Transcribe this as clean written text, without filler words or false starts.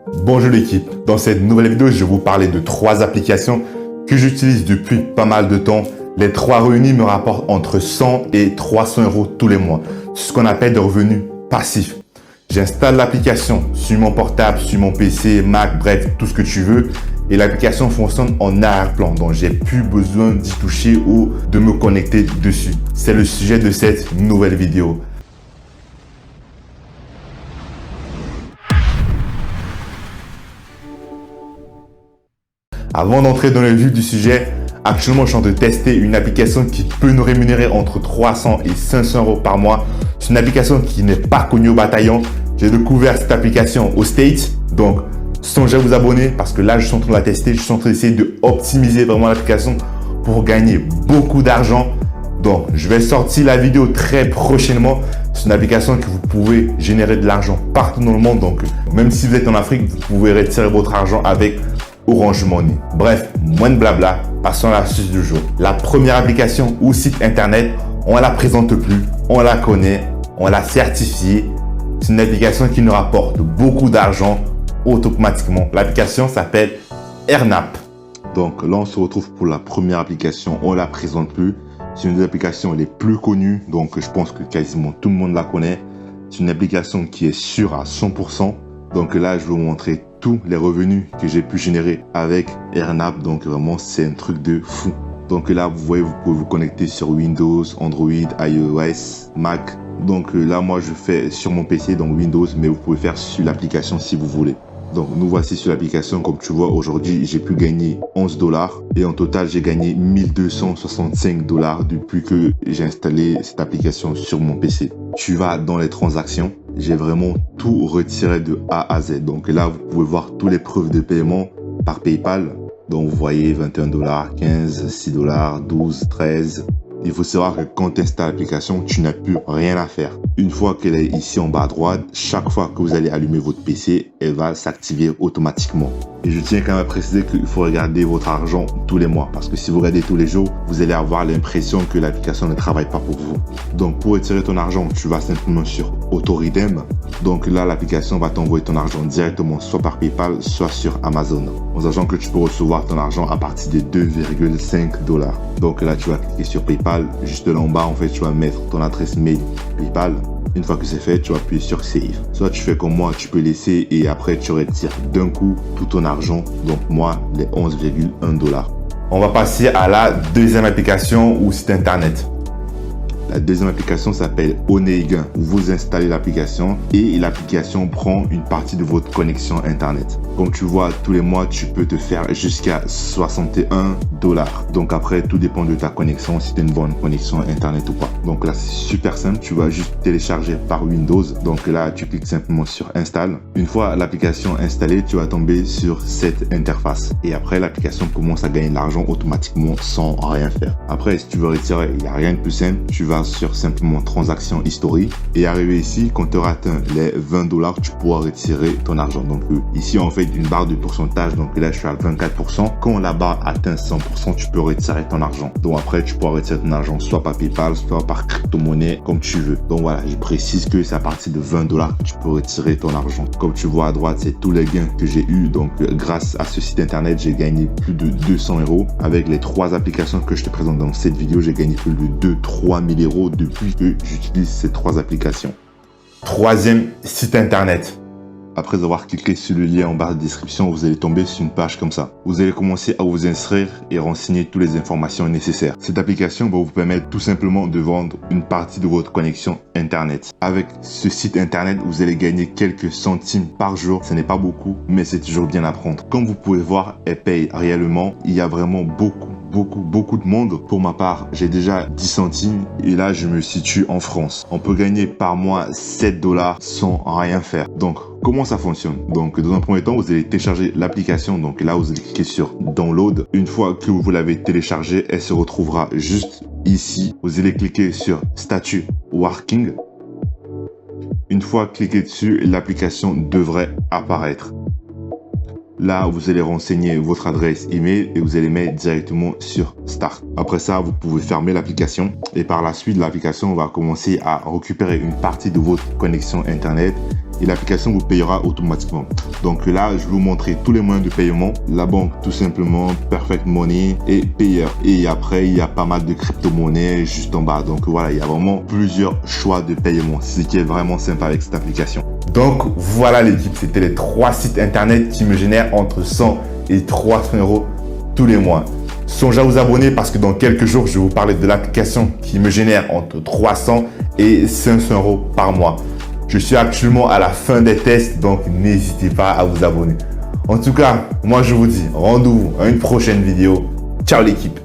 Bonjour l'équipe, dans cette nouvelle vidéo, je vais vous parler de 3 applications que j'utilise depuis pas mal de temps. Les 3 réunis me rapportent entre 100 et 300 euros tous les mois. C'est ce qu'on appelle des revenus passifs. J'installe l'application sur mon portable, sur mon PC, Mac, bref, tout ce que tu veux. Et l'application fonctionne en arrière-plan, donc j'ai plus besoin d'y toucher ou de me connecter dessus. C'est le sujet de cette nouvelle vidéo. Avant d'entrer dans le vif du sujet, actuellement je suis en train de tester une application qui peut nous rémunérer entre 300 et 500 euros par mois. C'est une application qui n'est pas connue au bataillon. J'ai découvert cette application aux States, donc songez à vous abonner parce que là je suis en train de la tester. Je suis en train d'essayer d'optimiser vraiment l'application pour gagner beaucoup d'argent. Donc je vais sortir la vidéo très prochainement. C'est une application que vous pouvez générer de l'argent partout dans le monde. Donc même si vous êtes en Afrique, vous pouvez retirer votre argent avec Orange Money. Bref, moins de blabla, passons à la suite du jour. La première application ou site internet, on ne la présente plus, on la connaît, on l'a certifiée. C'est une application qui nous rapporte beaucoup d'argent automatiquement. L'application s'appelle Airnap. Donc là, on se retrouve pour la première application, on ne la présente plus. C'est une des applications les plus connues, donc je pense que quasiment tout le monde la connaît. C'est une application qui est sûre à 100%. Donc là, je vais vous montrer tous les revenus que j'ai pu générer avec Airnap. Donc vraiment, c'est un truc de fou. Donc là, vous voyez, vous pouvez vous connecter sur Windows, Android, iOS, Mac. Donc là, moi, je fais sur mon PC, donc Windows, mais vous pouvez faire sur l'application si vous voulez. Donc nous voici sur l'application. Comme tu vois, aujourd'hui, j'ai pu gagner 11 $ et en total, j'ai gagné 1265 $ depuis que j'ai installé cette application sur mon PC. Tu vas dans les transactions. J'ai vraiment tout retiré de A à Z. Donc là, vous pouvez voir tous les preuves de paiement par PayPal. Donc vous voyez 21 $, 15, 6 $, 12, 13. Il faut savoir que quand tu installes l'application, tu n'as plus rien à faire. Une fois qu'elle est ici en bas à droite, chaque fois que vous allez allumer votre PC, elle va s'activer automatiquement. Et je tiens quand même à préciser qu'il faut regarder votre argent tous les mois. Parce que si vous regardez tous les jours, vous allez avoir l'impression que l'application ne travaille pas pour vous. Donc pour retirer ton argent, tu vas simplement sur AutoRedeem. Donc là, l'application va t'envoyer ton argent directement soit par PayPal, soit sur Amazon. En sachant que tu peux recevoir ton argent à partir de 2,5 $. Donc là, tu vas cliquer sur PayPal. Juste là en bas, en fait, tu vas mettre ton adresse mail PayPal. Une fois que c'est fait, tu vas appuyer sur Save. Soit tu fais comme moi, tu peux laisser et après tu retires d'un coup tout ton argent. Donc moi, les 11,1 $. On va passer à la deuxième application ou site internet. La deuxième application s'appelle Oneigain. Vous installez l'application et l'application prend une partie de votre connexion internet. Comme tu vois, tous les mois, tu peux te faire jusqu'à 61 $. Donc après, tout dépend de ta connexion, si tu as une bonne connexion internet ou pas. Donc là, c'est super simple. Tu vas juste télécharger par Windows. Donc là, tu cliques simplement sur Install. Une fois l'application installée, tu vas tomber sur cette interface. Et après, l'application commence à gagner de l'argent automatiquement sans rien faire. Après, si tu veux retirer, il n'y a rien de plus simple. Tu vas sur simplement transaction historique et arrivé ici, quand tu auras atteint les 20 $, tu pourras retirer ton argent. Donc ici, on fait une barre de pourcentage. Donc là, je suis à 24%. Quand la barre atteint 100%, tu peux retirer ton argent. Donc après, tu pourras retirer ton argent soit par PayPal, soit par crypto-monnaie, comme tu veux. Donc voilà, je précise que c'est à partir de 20 $ que tu peux retirer ton argent. Comme tu vois à droite, c'est tous les gains que j'ai eu. Donc grâce à ce site internet, j'ai gagné plus de 200 €. Avec les 3 applications que je te présente dans cette vidéo, j'ai gagné plus de 2-3 000 € depuis que j'utilise ces 3 applications. Troisième site internet. Après avoir cliqué sur le lien en barre de description, vous allez tomber sur une page comme ça. Vous allez commencer à vous inscrire et renseigner toutes les informations nécessaires. Cette application va vous permettre tout simplement de vendre une partie de votre connexion internet. Avec ce site internet, vous allez gagner quelques centimes par jour. Ce n'est pas beaucoup, mais c'est toujours bien à prendre. Comme vous pouvez voir, elle paye réellement. Il y a vraiment beaucoup de monde. Pour ma part, j'ai déjà 10 centimes et là, je me situe en France. On peut gagner par mois 7 $ sans rien faire. Donc, comment ça fonctionne? Donc, dans un premier temps, vous allez télécharger l'application. Donc là, vous allez cliquer sur Download. Une fois que vous l'avez téléchargée, elle se retrouvera juste ici. Vous allez cliquer sur Statut Working. Une fois cliqué dessus, l'application devrait apparaître. Là, vous allez renseigner votre adresse email et vous allez mettre directement sur Start. Après ça, vous pouvez fermer l'application et par la suite, l'application va commencer à récupérer une partie de votre connexion Internet et l'application vous payera automatiquement. Donc là, je vais vous montrer tous les moyens de paiement. La banque, tout simplement, Perfect Money et Payer. Et après, il y a pas mal de crypto-monnaies juste en bas. Donc voilà, il y a vraiment plusieurs choix de paiement. C'est ce qui est vraiment sympa avec cette application. Donc voilà l'équipe, c'était les 3 sites internet qui me génèrent entre 100 et 300 euros tous les mois. Songez à vous abonner parce que dans quelques jours, je vais vous parler de l'application qui me génère entre 300 et 500 euros par mois. Je suis actuellement à la fin des tests, donc n'hésitez pas à vous abonner. En tout cas, moi je vous dis rendez-vous à une prochaine vidéo. Ciao l'équipe!